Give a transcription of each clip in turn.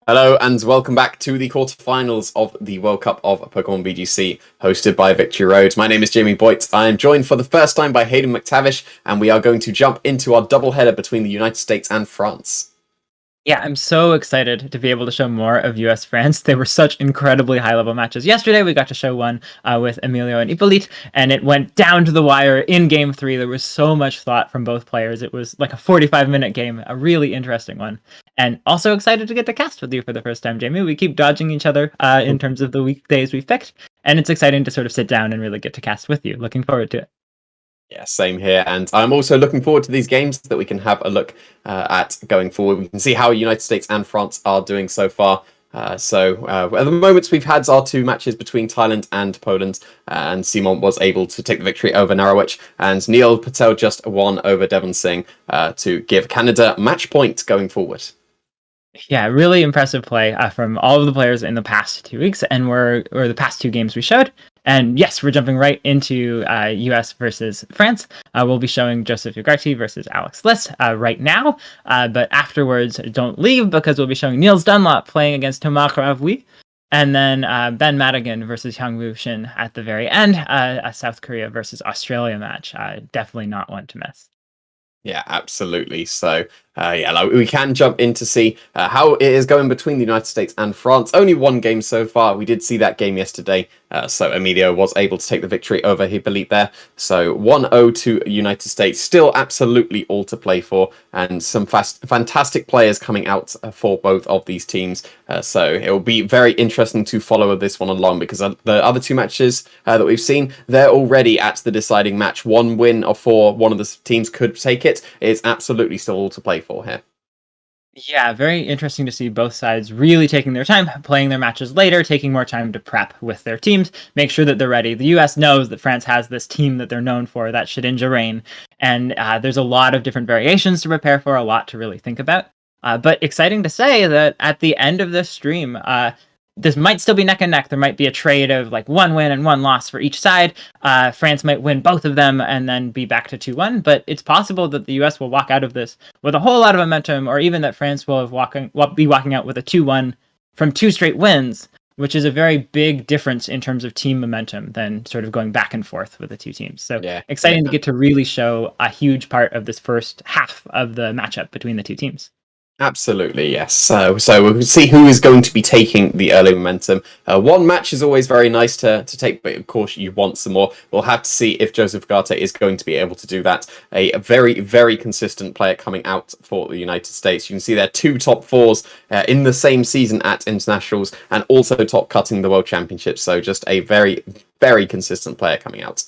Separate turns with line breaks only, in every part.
Hello and welcome back to the quarterfinals of the World Cup of Pokémon VGC, hosted by Victory Road. My name is Jamie Boyt. I am joined for the first time by Hayden McTavish, and we are going to jump into our doubleheader between the United States and France.
Yeah, I'm so excited to be able to show more of US France. They were such incredibly high level matches. Yesterday, we got to show one with Emilio and Hippolyte, and it went down to the wire in game three. There was so much thought from both players. It was like a 45-minute game, a really interesting one. And also excited to get to cast with you for the first time, Jamie. We keep dodging each other in terms of the weekdays we've picked, and it's exciting to sort of sit down and really get to cast with you. Looking forward to it.
Yeah, same here. And I'm also looking forward to these games that we can have a look at going forward. We can see how United States and France are doing so far. At the moment, we've had our two matches between Thailand and Poland, and Simon was able to take the victory over Narowich, and Neil Patel just won over Devon Singh to give Canada match point going forward.
Yeah, really impressive play from all of the players in the past 2 weeks, and or the past two games we showed. And yes, we're jumping right into US versus France. We'll be showing Joseph Ugarte versus Alex Liss right now, but afterwards, don't leave because we'll be showing Niels Dunlop playing against Thomas Ravui, and then Ben Madigan versus Hyungwoo Shin at the very end, a South Korea versus Australia match. Definitely not one to miss.
Yeah, absolutely. So, we can jump in to see how it is going between the United States and France. Only one game so far. We did see that game yesterday. So Emilio was able to take the victory over Hippolyte there. So 1-0 to United States. Still absolutely all to play for. And some fantastic players coming out for both of these teams. So it will be very interesting to follow this one along, because the other two matches that we've seen, they're already at the deciding match. One win or four, one of the teams could take it. It's absolutely still all to play for here.
Yeah, very interesting to see both sides really taking their time, playing their matches later, taking more time to prep with their teams, make sure that they're ready. The US knows that France has this team that they're known for, that Shedinja Rain, and there's a lot of different variations to prepare for, a lot to really think about. But exciting to say that at the end of this stream, this might still be neck and neck. There might be a trade of like one win and one loss for each side. France might win both of them and then be back to 2-1. But it's possible that the US will walk out of this with a whole lot of momentum, or even that France will be walking out with a 2-1 from two straight wins, which is a very big difference in terms of team momentum than sort of going back and forth with the two teams. So exciting to get to really show a huge part of this first half of the matchup between the two teams.
Absolutely, yes. So we'll see who is going to be taking the early momentum. One match is always very nice to take, but of course you want some more. We'll have to see if Joseph Ugarte is going to be able to do that. A very, very consistent player coming out for the United States. You can see there two top fours in the same season at internationals, and also top cutting the World Championships. So just a very, very consistent player coming out.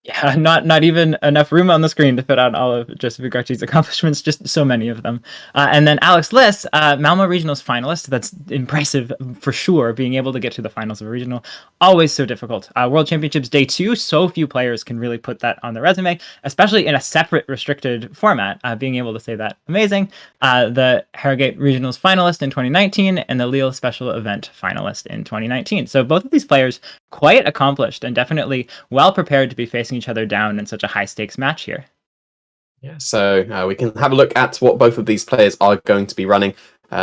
Yeah, not even enough room on the screen to fit out all of Joseph Ugarte's accomplishments, just so many of them. And then Alex Liss, Malmo Regionals finalist. That's impressive for sure, being able to get to the finals of a regional. Always so difficult. World Championships Day 2, so few players can really put that on their resume, especially in a separate restricted format. Being able to say that, amazing. The Harrogate Regionals finalist in 2019 and the Lille Special Event finalist in 2019. So both of these players quite accomplished and definitely well prepared to be facing each other down in such a high stakes match here.
Yeah, so we can have a look at what both of these players are going to be running.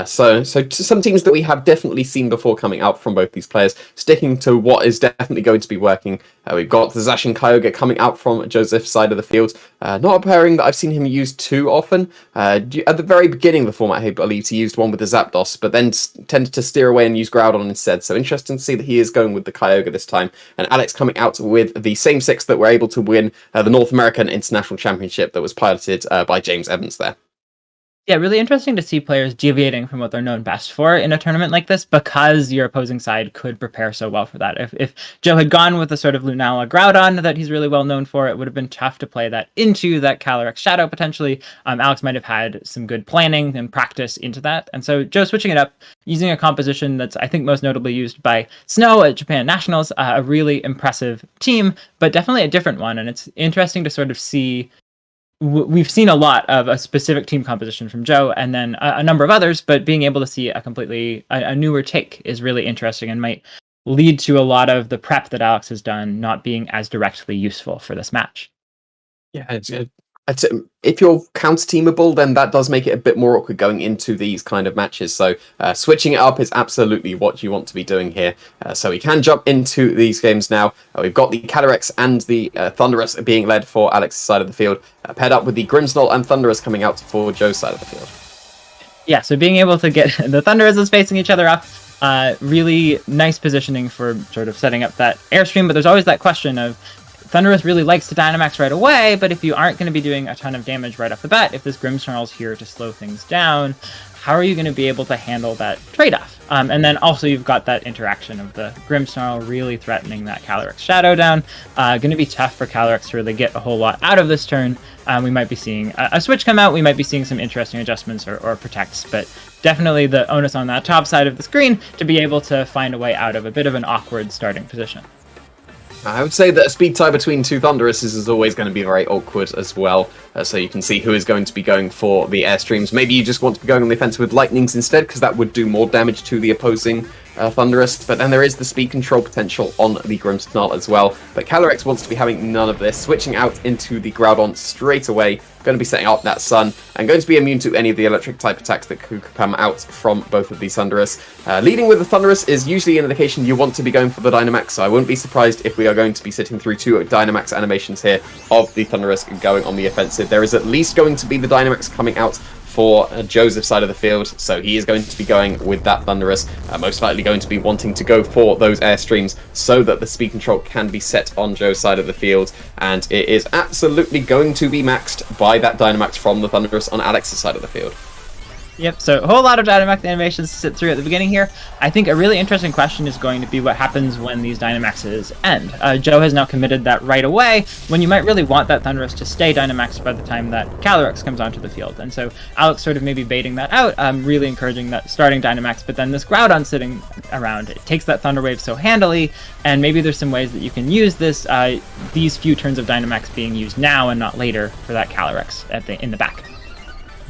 So to some teams that we have definitely seen before coming out from both these players, sticking to what is definitely going to be working. We've got the Zacian Kyogre coming out from Joseph's side of the field. Not a pairing that I've seen him use too often. At the very beginning of the format, I believe he used one with the Zapdos, but then tended to steer away and use Groudon instead. So interesting to see that he is going with the Kyogre this time. And Alex coming out with the same six that were able to win the North American International Championship that was piloted by James Evans there.
Yeah, really interesting to see players deviating from what they're known best for in a tournament like this, because your opposing side could prepare so well for that. If Joe had gone with the sort of Lunala Groudon that he's really well known for, it would have been tough to play that into that Calyrex Shadow potentially. Alex might have had some good planning and practice into that. And so Joe switching it up, using a composition that's I think most notably used by Snow at Japan Nationals, a really impressive team, but definitely a different one. And it's interesting to sort of see. We've seen a lot of a specific team composition from Joe and then a number of others, but being able to see a completely a newer take is really interesting and might lead to a lot of the prep that Alex has done not being as directly useful for this match.
Yeah, If you're counter-teamable, then that does make it a bit more awkward going into these kind of matches. So switching it up is absolutely what you want to be doing here. So we can jump into these games now. We've got the Calyrex and the Thunderous being led for Alex's side of the field, paired up with the Grimmsnarl and Thunderous coming out for Joe's side of the field.
Yeah, so being able to get the Thunderouses facing each other up, really nice positioning for sort of setting up that airstream, but there's always that question of Thunderous really likes to Dynamax right away, but if you aren't going to be doing a ton of damage right off the bat, if this Grimmsnarl's here to slow things down, how are you going to be able to handle that trade-off? And then also you've got that interaction of the Grimmsnarl really threatening that Calyrex Shadow down. Going to be tough for Calyrex to really get a whole lot out of this turn. We might be seeing a switch come out, we might be seeing some interesting adjustments or protects, but definitely the onus on that top side of the screen to be able to find a way out of a bit of an awkward starting position.
I would say that a speed tie between two Thunderouses is always going to be very awkward as well. So you can see who is going to be going for the airstreams. Maybe you just want to be going on the offensive with Lightnings instead, because that would do more damage to the opposing Thunderous. But then there is the speed control potential on the Grimmsnarl as well. But Calyrex wants to be having none of this, switching out into the Groudon straight away. Going to be setting up that Sun, and going to be immune to any of the electric type attacks that could come out from both of these Thunderous. Leading with the Thunderous is usually an indication you want to be going for the Dynamax, so I wouldn't be surprised if we are going to be sitting through two Dynamax animations here of the Thunderous going on the offensive. There is at least going to be the Dynamax coming out for Joseph's side of the field, so he is going to be going with that Thunderous, most likely going to be wanting to go for those airstreams so that the speed control can be set on Joe's side of the field, and it is absolutely going to be maxed by that Dynamax from the Thunderous on Alex's side of the field.
Yep, so a whole lot of Dynamax animations to sit through at the beginning here. I think a really interesting question is going to be what happens when these Dynamaxes end. Joe has now committed that right away, when you might really want that Thunderous to stay Dynamaxed by the time that Calyrex comes onto the field. And so Alex sort of maybe baiting that out, really encouraging that starting Dynamax, but then this Groudon sitting around, it takes that Thunder Wave so handily, and maybe there's some ways that you can use this, these few turns of Dynamax being used now and not later for that Calyrex in the back.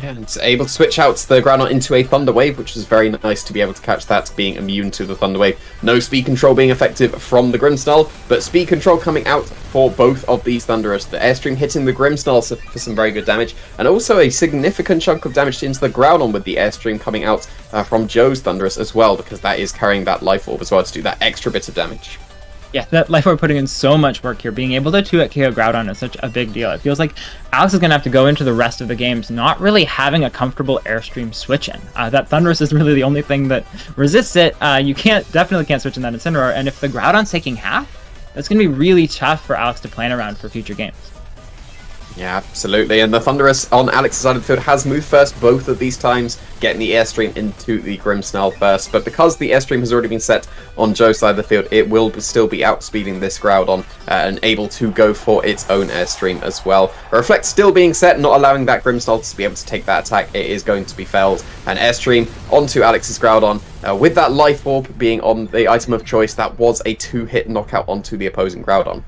Yeah, and it's able to switch out the Groudon into a Thunder Wave, which is very nice to be able to catch that, being immune to the Thunder Wave. No speed control being effective from the Grimmsnarl, but speed control coming out for both of these Thunderous. The Airstream hitting the Grimmsnarl for some very good damage, and also a significant chunk of damage into the Groudon with the Airstream coming out from Joe's Thunderous as well, because that is carrying that Life Orb as well to do that extra bit of damage.
Yeah, that Life Orb putting in so much work here. Being able to 2-hit KO Groudon is such a big deal. It feels like Alex is going to have to go into the rest of the games not really having a comfortable Airstream switch-in. That Thunderous is really the only thing that resists it. You definitely can't switch in that Incineroar, and if the Groudon's taking half, that's going to be really tough for Alex to plan around for future games.
Yeah, absolutely. And the Thunderous on Alex's side of the field has moved first both of these times, getting the Airstream into the Grimmsnarl first. But because the Airstream has already been set on Joe's side of the field, it will still be outspeeding this Groudon and able to go for its own Airstream as well. Reflect still being set, not allowing that Grimmsnarl to be able to take that attack. It is going to be failed. And Airstream onto Alex's Groudon. With that Life Orb being on the item of choice, that was a 2-hit knockout onto the opposing Groudon.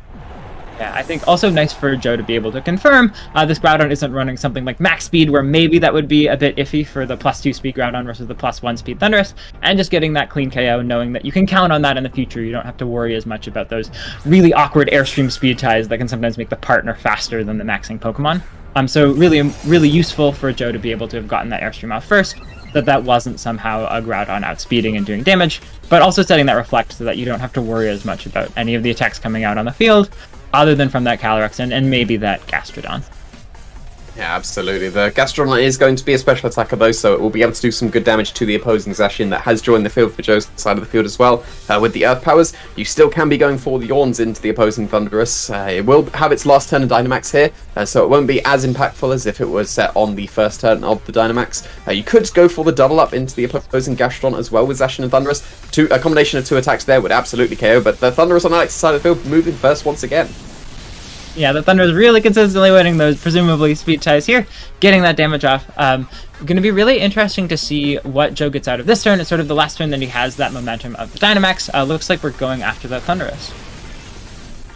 Yeah, I think also nice for Joe to be able to confirm this Groudon isn't running something like max speed, where maybe that would be a bit iffy for the +2 speed Groudon versus the +1 speed Thunderous, and just getting that clean KO, knowing that you can count on that in the future. You don't have to worry as much about those really awkward Airstream speed ties that can sometimes make the partner faster than the maxing Pokemon. So really useful for Joe to be able to have gotten that Airstream off first, that wasn't somehow a Groudon outspeeding and doing damage, but also setting that Reflect so that you don't have to worry as much about any of the attacks coming out on the field, other than from that Calyrex and maybe that Gastrodon.
Yeah, absolutely. The Gastrodon is going to be a special attacker though, so it will be able to do some good damage to the opposing Zacian that has joined the field for Joe's side of the field as well. With the Earth Powers, you still can be going for the Yawns into the opposing Thunderous. It will have its last turn of Dynamax here, so it won't be as impactful as if it was set on the first turn of the Dynamax. You could go for the double up into the opposing Gastrodon as well with Zacian and Thunderous. A combination of two attacks there would absolutely KO, but the Thunderous on Alex's side of the field moving first once again.
Yeah, the Thunder is really consistently winning those presumably speed ties here, getting that damage off. Going to be really interesting to see what Joe gets out of this turn. It's sort of the last turn that he has that momentum of the Dynamax. Looks like we're going after that Thunderous.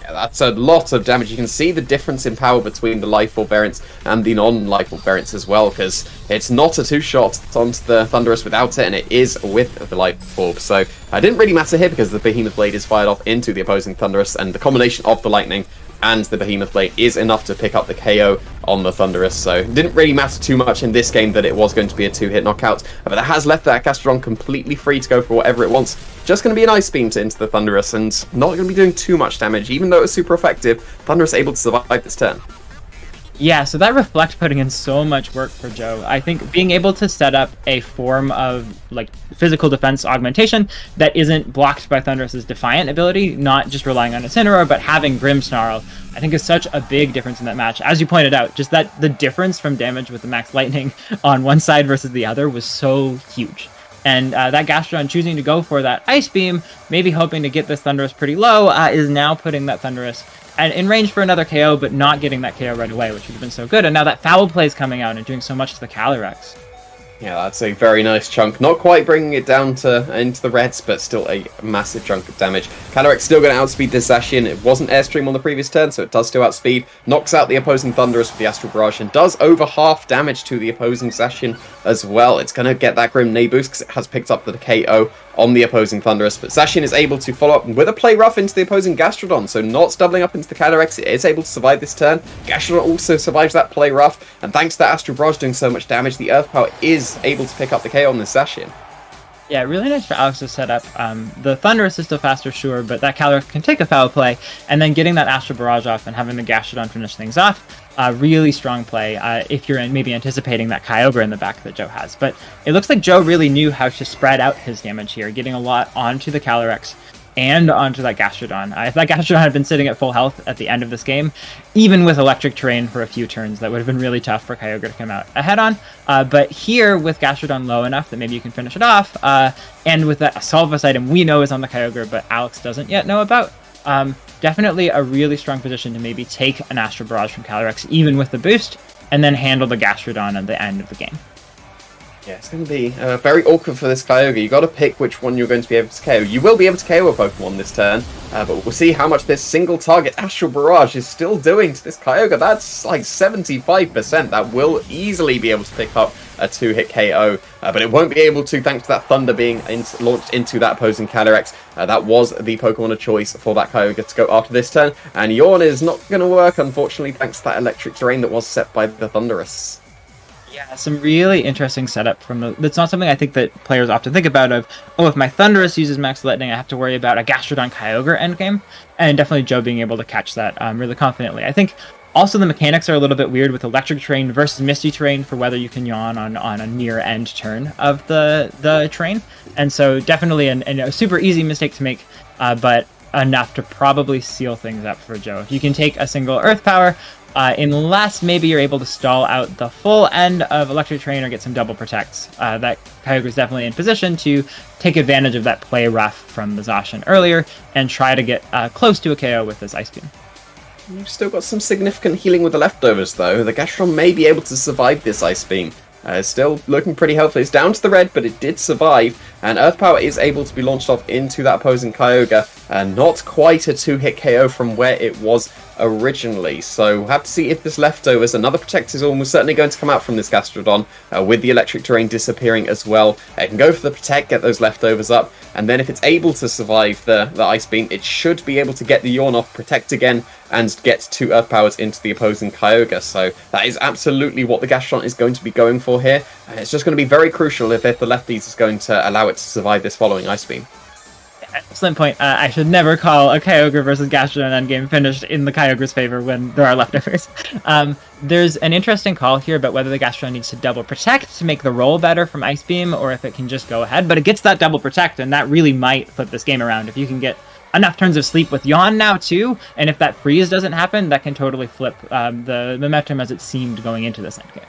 Yeah, that's a lot of damage. You can see the difference in power between the Life Orb variants and the non-Life Orb variants as well, because it's not a two-shot onto the Thunderous without it, and it is with the Life Orb. So it didn't really matter here because the Behemoth Blade is fired off into the opposing Thunderous, and the combination of the Lightning and the Behemoth Blade is enough to pick up the KO on the Thunderous. So it didn't really matter too much in this game that it was going to be a 2-hit knockout, but that has left that Gastrodon completely free to go for whatever it wants. Just going to be an Ice Beam into the Thunderous, and not going to be doing too much damage. Even though it was super effective, Thunderous able to survive this turn.
Yeah, so that Reflect putting in so much work for Joe. I think being able to set up a form of like physical defense augmentation that isn't blocked by Thunderous's Defiant ability, not just relying on Incineroar, but having Grimmsnarl, I think is such a big difference in that match. As you pointed out, just that the difference from damage with the Max Lightning on one side versus the other was so huge. And that Gastrodon choosing to go for that Ice Beam, maybe hoping to get this Thunderous pretty low, is now putting that Thunderous and in range for another KO, but not getting that KO right away, which would have been so good. And now that Foul Play is coming out and doing so much to the Calyrex.
Yeah, that's a very nice chunk. Not quite bringing it down into the reds, but still a massive chunk of damage. Calyrex still going to outspeed this Zacian. It wasn't Airstream on the previous turn, so it does still outspeed. Knocks out the opposing Thunderous with the Astral Barrage, and does over half damage to the opposing Zacian as well. It's going to get that Grim Knee boost because it has picked up the KO on the opposing Thunderous, but Zacian is able to follow up with a Play Rough into the opposing Gastrodon, so not doubling up into the Calyrex. It is able to survive this turn. Gastrodon also survives that Play Rough, and thanks to that Astral Barrage doing so much damage, the Earth Power is able to pick up the KO on this Zacian.
Yeah, really nice for Alex to set up. The Thunderous is still faster, sure, but that Calyrex can take a Foul Play, and then getting that Astral Barrage off and having the Gastrodon finish things off. Really strong play if you're maybe anticipating that Kyogre in the back that Joe has. But it looks like Joe really knew how to spread out his damage here, getting a lot onto the Calyrex and onto that Gastrodon. If that Gastrodon had been sitting at full health at the end of this game, even with Electric Terrain for a few turns, that would have been really tough for Kyogre to come out ahead on. But here, with Gastrodon low enough that maybe you can finish it off, and with that Salvus item we know is on the Kyogre, but Alex doesn't yet know about, definitely a really strong position to maybe take an Astral Barrage from Calyrex, even with the boost, and then handle the Gastrodon at the end of the game.
Yeah, it's going to be very awkward for this Kyogre. You've got to pick which one you're going to be able to KO. You will be able to KO a Pokemon this turn, but we'll see how much this single target Astral Barrage is still doing to this Kyogre. That's like 75%. That will easily be able to pick up a 2-hit KO, but it won't be able to thanks to that Thunder being launched into that opposing Calyrex. That was the Pokemon of choice for that Kyogre to go after this turn, and Yawn is not going to work, unfortunately, thanks to that Electric Terrain that was set by the Thunderous.
Yeah, some really interesting setup from the... That's not something I think that players often think about of, oh, if my Thunderous uses Max Lightning, I have to worry about a Gastrodon Kyogre endgame. And definitely Joe being able to catch that really confidently. I think also the mechanics are a little bit weird with Electric Terrain versus Misty Terrain for whether you can yawn on a near-end turn of the terrain. And so definitely a super easy mistake to make, but enough to probably seal things up for Joe. If you can take a single Earth Power, unless maybe you're able to stall out the full end of Electric Terrain or get some double protects. That Kyogre is definitely in position to take advantage of that Play Rough from the Zacian earlier and try to get close to a KO with this Ice Beam.
You've still got some significant healing with the leftovers, though. The Gastrodon may be able to survive this Ice Beam. It's still looking pretty healthy. It's down to the red, but it did survive, and Earth Power is able to be launched off into that opposing Kyogre, and not quite a 2-hit KO from where it was originally. So we'll have to see if this leftovers. Another Protect is almost certainly going to come out from this Gastrodon, with the Electric Terrain disappearing as well. It can go for the Protect, get those leftovers up, and then if it's able to survive the Ice Beam, it should be able to get the Yawn off, Protect again, and get 2 Earth Powers into the opposing Kyogre. So that is absolutely what the Gastrodon is going to be going for here. It's just going to be very crucial if the lefties is going to allow it to survive this following Ice Beam.
Excellent point. I should never call a Kyogre versus Gastrodon endgame finished in the Kyogre's favor when there are leftovers. There's an interesting call here about whether the Gastrodon needs to double protect to make the roll better from Ice Beam, or if it can just go ahead. But it gets that double protect, and that really might flip this game around. If you can get enough turns of sleep with Yawn now too, and if that freeze doesn't happen, that can totally flip the momentum as it seemed going into this endgame.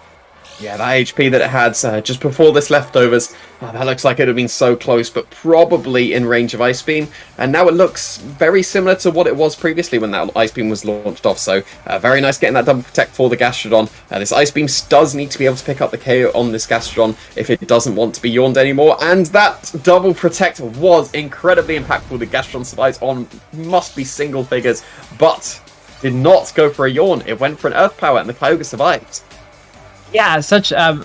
Yeah, that HP that it had just before this leftovers, that looks like it would have been so close, but probably in range of Ice Beam. And now it looks very similar to what it was previously when that Ice Beam was launched off. So very nice getting that double protect for the Gastrodon. This Ice Beam does need to be able to pick up the KO on this Gastrodon if it doesn't want to be yawned anymore. And that double protect was incredibly impactful. The Gastrodon survives on must be single figures, but did not go for a yawn. It went for an Earth Power, and the Kyogre survived.
Yeah,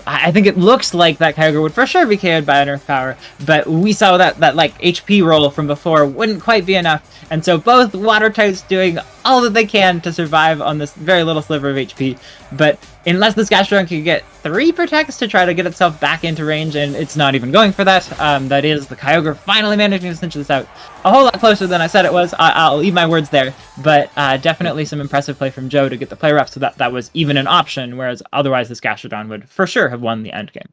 I think it looks like that Kyogre would for sure be KO'd by an Earth Power, but we saw that like HP roll from before wouldn't quite be enough, and so both water types doing all that they can to survive on this very little sliver of HP. But unless this Gastrodon can get 3 protects to try to get itself back into range, and it's not even going for that, that is the Kyogre finally managing to cinch this out a whole lot closer than I said it was. I'll leave my words there, but definitely some impressive play from Joe to get the play rough so that was even an option, whereas otherwise this Gastrodon would for sure have won the end game.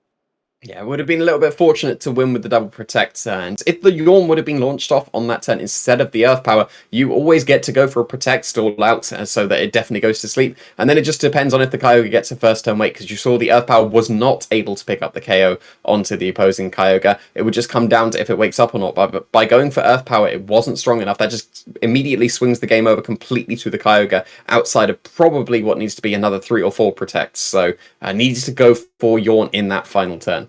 Yeah, it would have been a little bit fortunate to win with the double protect, and if the Yawn would have been launched off on that turn instead of the Earth Power, you always get to go for a protect stall out so that it definitely goes to sleep, and then it just depends on if the Kyogre gets a first turn wait, because you saw the Earth Power was not able to pick up the KO onto the opposing Kyogre. It would just come down to if it wakes up or not, but by going for Earth Power, it wasn't strong enough. That just immediately swings the game over completely to the Kyogre, outside of probably what needs to be another 3 or 4 protects, so needs to go for Yawn in that final turn.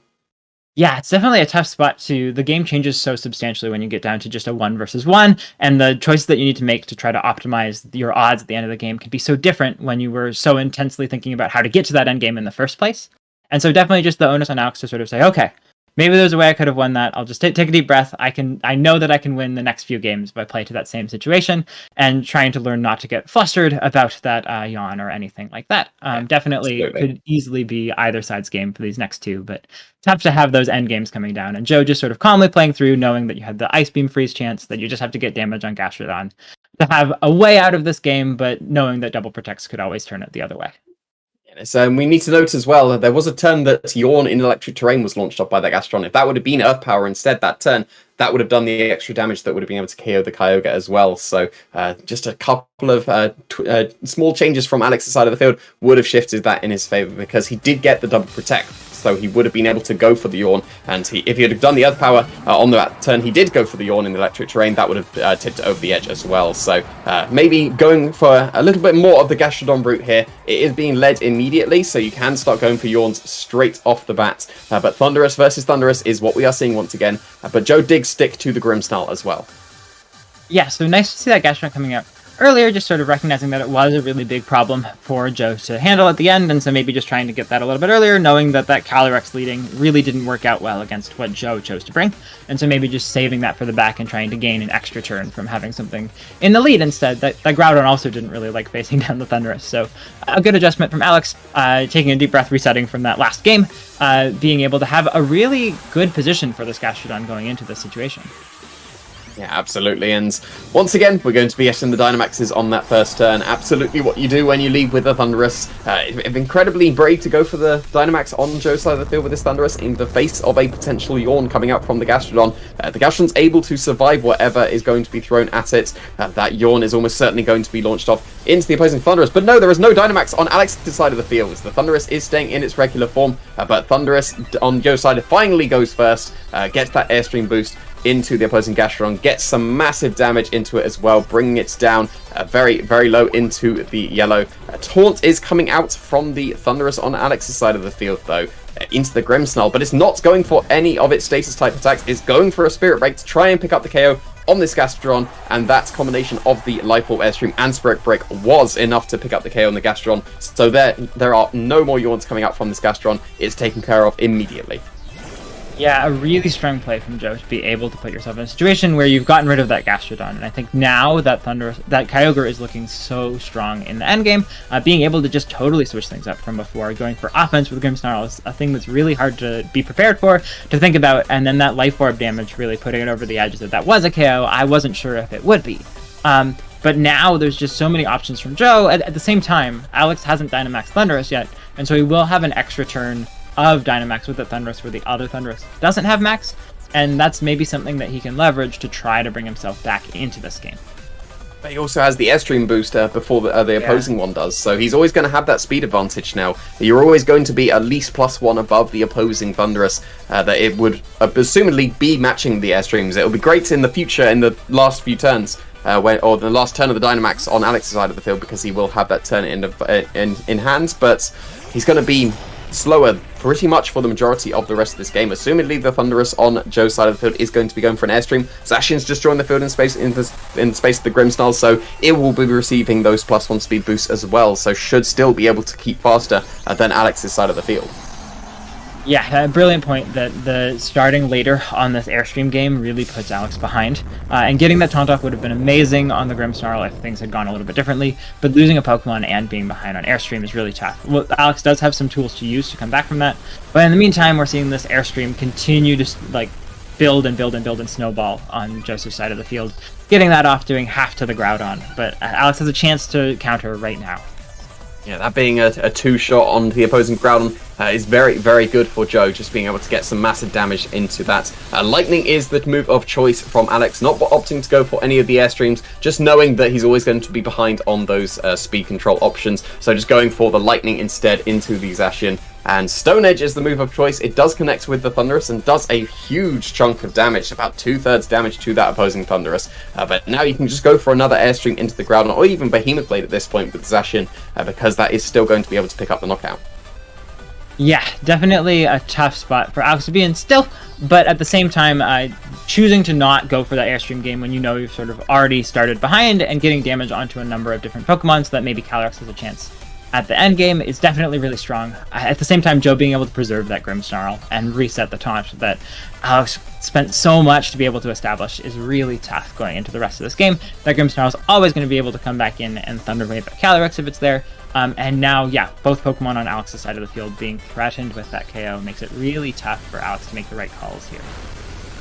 Yeah, it's definitely a tough spot to... The game changes so substantially when you get down to just a 1 versus 1, and the choices that you need to make to try to optimize your odds at the end of the game can be so different when you were so intensely thinking about how to get to that end game in the first place. And so definitely just the onus on Alex to sort of say, okay, maybe there's a way I could have won that. I'll just take a deep breath. I know that I can win the next few games by play to that same situation, and trying to learn not to get flustered about that yawn or anything like that. Definitely
absolutely.
could easily be either side's game for these next 2, but tough to have those end games coming down. And Joe just sort of calmly playing through, knowing that you had the Ice Beam freeze chance, that you just have to get damage on Gastrodon to have a way out of this game, but knowing that double protects could always turn it the other way.
So we need to note as well that there was a turn that Yawn in Electric Terrain was launched off by that Gastrodon. If that would have been Earth Power instead that turn, that would have done the extra damage that would have been able to KO the Kyogre as well. So just a couple of small changes from Alex's side of the field would have shifted that in his favor, because he did get the double protect. So he would have been able to go for the Yawn, and if he had done the Earth Power on that turn, he did go for the Yawn in the Electric Terrain. That would have tipped it over the edge as well. So maybe going for a little bit more of the Gastrodon route here. It is being led immediately, so you can start going for Yawns straight off the bat. But Thundurus versus Thundurus is what we are seeing once again. But Joe did stick to the Grimmsnarl as well.
Yeah, so nice to see that Gastrodon coming out earlier, just sort of recognizing that it was a really big problem for Joe to handle at the end, and so maybe just trying to get that a little bit earlier, knowing that Calyrex leading really didn't work out well against what Joe chose to bring, and so maybe just saving that for the back and trying to gain an extra turn from having something in the lead instead. That Groudon also didn't really like facing down the Thundurus, so a good adjustment from Alex, taking a deep breath, resetting from that last game, being able to have a really good position for this Gastrodon going into this situation.
Yeah, absolutely. And once again, we're going to be getting the Dynamaxes on that first turn. Absolutely what you do when you lead with a Thundurus. Incredibly brave to go for the Dynamax on Joe's side of the field with this Thundurus in the face of a potential Yawn coming out from the Gastrodon. The Gastrodon's able to survive whatever is going to be thrown at it. That Yawn is almost certainly going to be launched off into the opposing Thundurus. But no, there is no Dynamax on Alex's side of the field. The Thundurus is staying in its regular form, but Thundurus on Joe's side finally goes first, gets that Airstream boost into the opposing Gastrodon, gets some massive damage into it as well, bringing it down very, very low into the yellow. Taunt is coming out from the Thundurus on Alex's side of the field, though, into the Grimmsnarl, but it's not going for any of its status-type attacks. It's going for a Spirit Break to try and pick up the KO on this Gastrodon, and that combination of the Life Orb, Airstream, and Spirit Break was enough to pick up the KO on the Gastrodon. So there are no more Yawns coming out from this Gastrodon. It's taken care of immediately.
Yeah, a really strong play from Joe to be able to put yourself in a situation where you've gotten rid of that Gastrodon, and I think now that Kyogre is looking so strong in the endgame, being able to just totally switch things up from before, going for offense with Grimmsnarl is a thing that's really hard to be prepared for, to think about, and then that Life Orb damage really putting it over the edge that was a KO. I wasn't sure if it would be. But now there's just so many options from Joe. At the same time, Alex hasn't Dynamaxed Thundurus yet, and so he will have an extra turn of Dynamax with the Thundurus where the other Thundurus doesn't have Max, and that's maybe something that he can leverage to try to bring himself back into this game.
But he also has the Airstream booster before the opposing one does, so he's always going to have that speed advantage now. You're always going to be at least +1 above the opposing Thundurus, that it would assumedly be matching the Airstreams. It'll be great in the future, in the last few turns, or the last turn of the Dynamax on Alex's side of the field, because he will have that turn in hand, but he's going to be slower pretty much for the majority of the rest of this game. Assumedly, the Thundurus on Joe's side of the field is going to be going for an Airstream. Zacian's just joined the field in space in the space of the Grimmsnarl, so it will be receiving those +1 speed boosts as well, so should still be able to keep faster than Alex's side of the field.
Yeah, a brilliant point that the starting later on this Airstream game really puts Alex behind. And getting that taunt off would have been amazing on the Grimmsnarl if things had gone a little bit differently, but losing a Pokemon and being behind on Airstream is really tough. Well, Alex does have some tools to use to come back from that, but in the meantime, we're seeing this Airstream continue to like build and build and build and snowball on Joseph's side of the field. Getting that off, doing half to the Groudon, but Alex has a chance to counter right now.
Yeah, that being a two-shot on the opposing Groudon is very, very good for Joe, just being able to get some massive damage into that. Lightning is the move of choice from Alex, not opting to go for any of the Airstreams, just knowing that he's always going to be behind on those speed control options, so just going for the Lightning instead into the Zacian. And Stone Edge is the move of choice. It does connect with the Thundurus and does a huge chunk of damage, about 2/3 damage to that opposing Thundurus. But now you can just go for another Airstream into the Groudon, or even Behemoth Blade at this point with Zacian, because that is still going to be able to pick up the knockout.
Yeah, definitely a tough spot for Alex to be in still, but at the same time, choosing to not go for that Airstream game when you know you've sort of already started behind and getting damage onto a number of different Pokemon so that maybe Calyrex has a chance at the end game is definitely really strong. At the same time, Joe being able to preserve that Grimmsnarl and reset the taunt that Alex spent so much to be able to establish is really tough going into the rest of this game. That Grimmsnarl is always going to be able to come back in and Thunder Wave at Calyrex if it's there. And now, yeah, both Pokemon on Alex's side of the field being threatened with that KO makes it really tough for Alex to make the right calls here.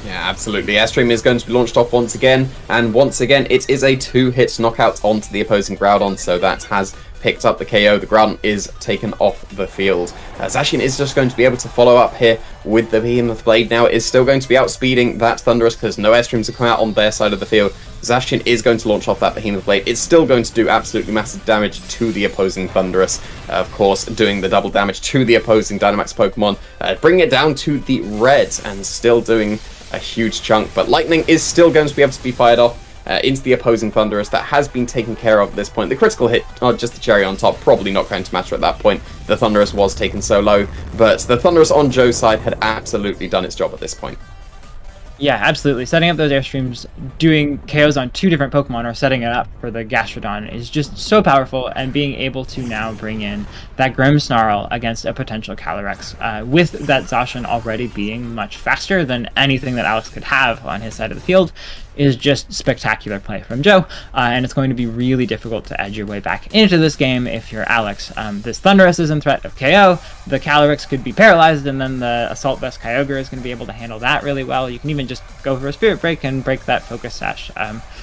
Yeah, absolutely. Airstream is going to be launched off once again, and once again, it is a 2-hit knockout onto the opposing Groudon, so that has picked up the KO. The Groudon is taken off the field. Zacian is just going to be able to follow up here with the Behemoth Blade. Now it is still going to be outspeeding that Thundurus because no Airstreams have come out on their side of the field. Zacian is going to launch off that Behemoth Blade. It's still going to do absolutely massive damage to the opposing Thundurus. Of course, doing the double damage to the opposing Dynamax Pokemon, bringing it down to the red and still doing a huge chunk. But Lightning is still going to be able to be fired off into the opposing Thundurus. That has been taken care of at this point. The critical hit, just the cherry on top, probably not going to matter at that point. The Thundurus was taken so low, but the Thundurus on Joe's side had absolutely done its job at this point.
Yeah, absolutely. Setting up those Airstreams, doing KOs on 2 different Pokemon, or setting it up for the Gastrodon is just so powerful, and being able to now bring in that Grimmsnarl against a potential Calyrex, with that Zacian already being much faster than anything that Alex could have on his side of the field, is just spectacular play from Joe, and it's going to be really difficult to edge your way back into this game if you're Alex. This Thundurus is in threat of KO, the Calyrex could be paralyzed, and then the Assault Vest Kyogre is going to be able to handle that really well. You can even just go for a Spirit Break and break that Focus Sash.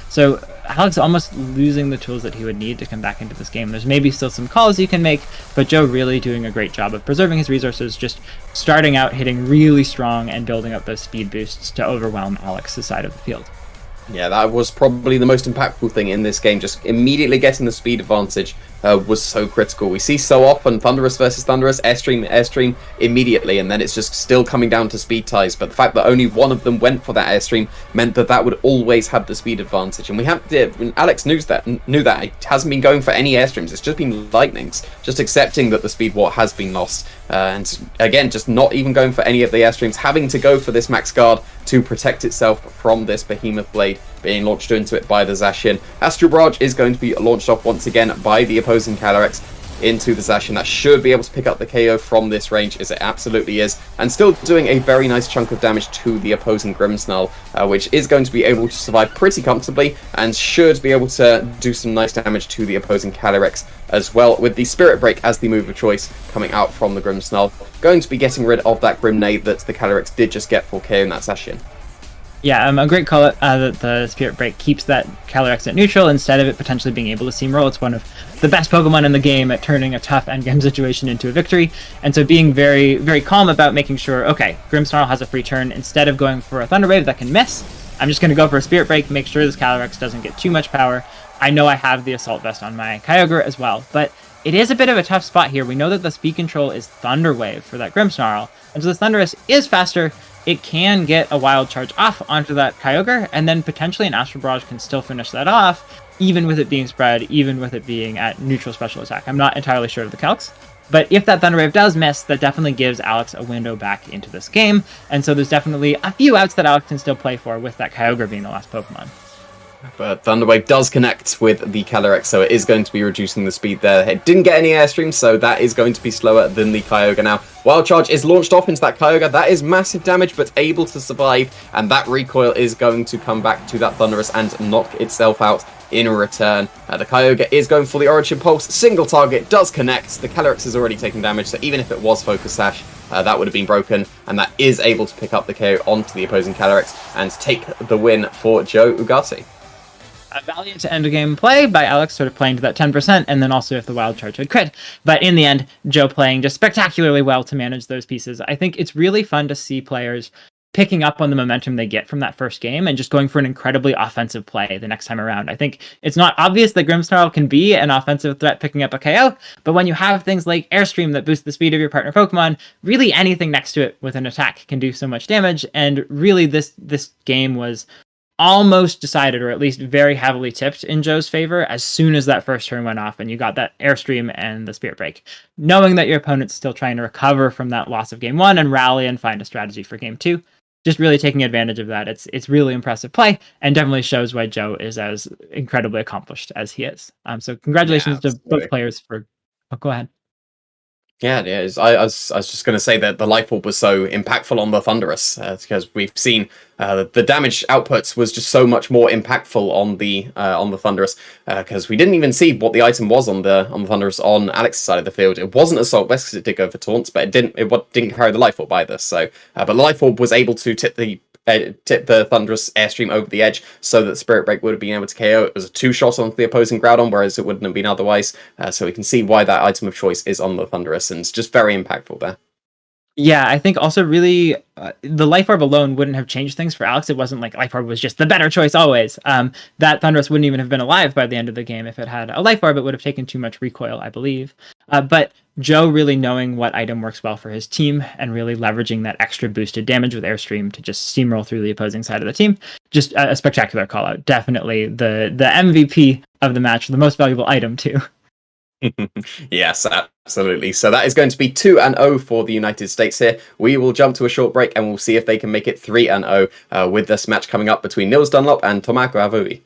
So Alex almost losing the tools that he would need to come back into this game. There's maybe still some calls you can make, but Joe really doing a great job of preserving his resources, just starting out hitting really strong and building up those speed boosts to overwhelm Alex's side of the field.
Yeah, that was probably the most impactful thing in this game. Just immediately getting the speed advantage was so critical. We see so often Thundurus versus Thundurus, Airstream immediately, and then it's just still coming down to speed ties. But the fact that only one of them went for that Airstream meant that that would always have the speed advantage. And we have Alex knew that. It hasn't been going for any Airstreams. It's just been Lightnings. Just accepting that the Speed War has been lost. And again, just not even going for any of the Airstreams, having to go for this Max Guard to protect itself from this Behemoth Blade being launched into it by the Zacian. Astral Barrage is going to be launched off once again by the opposing Calyrex into the Zacian. That should be able to pick up the KO from this range, as it absolutely is, and still doing a very nice chunk of damage to the opposing Grimmsnarl, which is going to be able to survive pretty comfortably and should be able to do some nice damage to the opposing Calyrex as well, with the Spirit Break as the move of choice coming out from the Grimmsnarl, going to be getting rid of that Grimnade that the Calyrex did just get for KO in that Zacian.
Yeah, a great call that the Spirit Break keeps that Calyrex at neutral instead of it potentially being able to steamroll. It's one of the best Pokemon in the game at turning a tough endgame situation into a victory, and so being very, very calm about making sure, okay, Grimmsnarl has a free turn. Instead of going for a Thunder Wave that can miss, I'm just going to go for a Spirit Break, make sure this Calyrex doesn't get too much power. I know I have the Assault Vest on my Kyogre as well, but it is a bit of a tough spot here. We know that the speed control is Thunder Wave for that Grimmsnarl, and so the Thundurus is faster. It can get a Wild Charge off onto that Kyogre, and then potentially an Astral Barrage can still finish that off, even with it being spread, even with it being at neutral special attack. I'm not entirely sure of the calcs, but if that Thunder Wave does miss, that definitely gives Alex a window back into this game, and so there's definitely a few outs that Alex can still play for, with that Kyogre being the last Pokemon.
But Thunderwave does connect with the Calyrex, so it is going to be reducing the speed there. It didn't get any airstream, so that is going to be slower than the Kyogre now. Wild Charge is launched off into that Kyogre. That is massive damage, but able to survive, and that recoil is going to come back to that Thundurus and knock itself out in return. The Kyogre is going for the Origin Pulse. Single target does connect. The Calyrex is already taking damage, so even if it was Focus Sash, that would have been broken, and that is able to pick up the KO onto the opposing Calyrex and take the win for Joe Ugarte.
A valiant endgame play by Alex, sort of playing to that 10%, and then also if the Wild Charge would crit. But in the end, Joe playing just spectacularly well to manage those pieces. I think it's really fun to see players picking up on the momentum they get from that first game and just going for an incredibly offensive play the next time around. I think it's not obvious that Grimmsnarl can be an offensive threat picking up a KO, but when you have things like Airstream that boost the speed of your partner Pokemon, really anything next to it with an attack can do so much damage, and really this game was almost decided, or at least very heavily tipped in Joe's favor as soon as that first turn went off and you got that Airstream and the Spirit Break. Knowing that your opponent's still trying to recover from that loss of game one and rally and find a strategy for game two, just really taking advantage of that. It's really impressive play, and definitely shows why Joe is as incredibly accomplished as he is. So congratulations to both players for... Oh, go ahead.
Yeah, it is. I was just going to say that the Life Orb was so impactful on the Thundurus, because we've seen the damage outputs was just so much more impactful on the Thundurus, because we didn't even see what the item was on the Thundurus on Alex's side of the field. It wasn't Assault Vest because it did go for taunts, but it didn't carry the Life Orb either. So, but the Life Orb was able to tip the Thundurus Airstream over the edge so that Spirit Break would have been able to KO. It was a 2-shot onto the opposing Groudon, whereas it wouldn't have been otherwise. So we can see why that item of choice is on the Thundurus, and it's just very impactful there.
Yeah, I think also really the Life Orb alone wouldn't have changed things for Alex. It wasn't like Life Orb was just the better choice always. That Thundurus wouldn't even have been alive by the end of the game if it had a Life Orb. It would have taken too much recoil, I believe. But Joe really knowing what item works well for his team and really leveraging that extra boosted damage with Airstream to just steamroll through the opposing side of the team. Just a spectacular call out. Definitely the MVP of the match, the most valuable item too.
Yes, absolutely. So that is going to be 2-0 for the United States here. We will jump to a short break and we'll see if they can make it 3-0 with this match coming up between Nils Dunlop and Tomako Avui.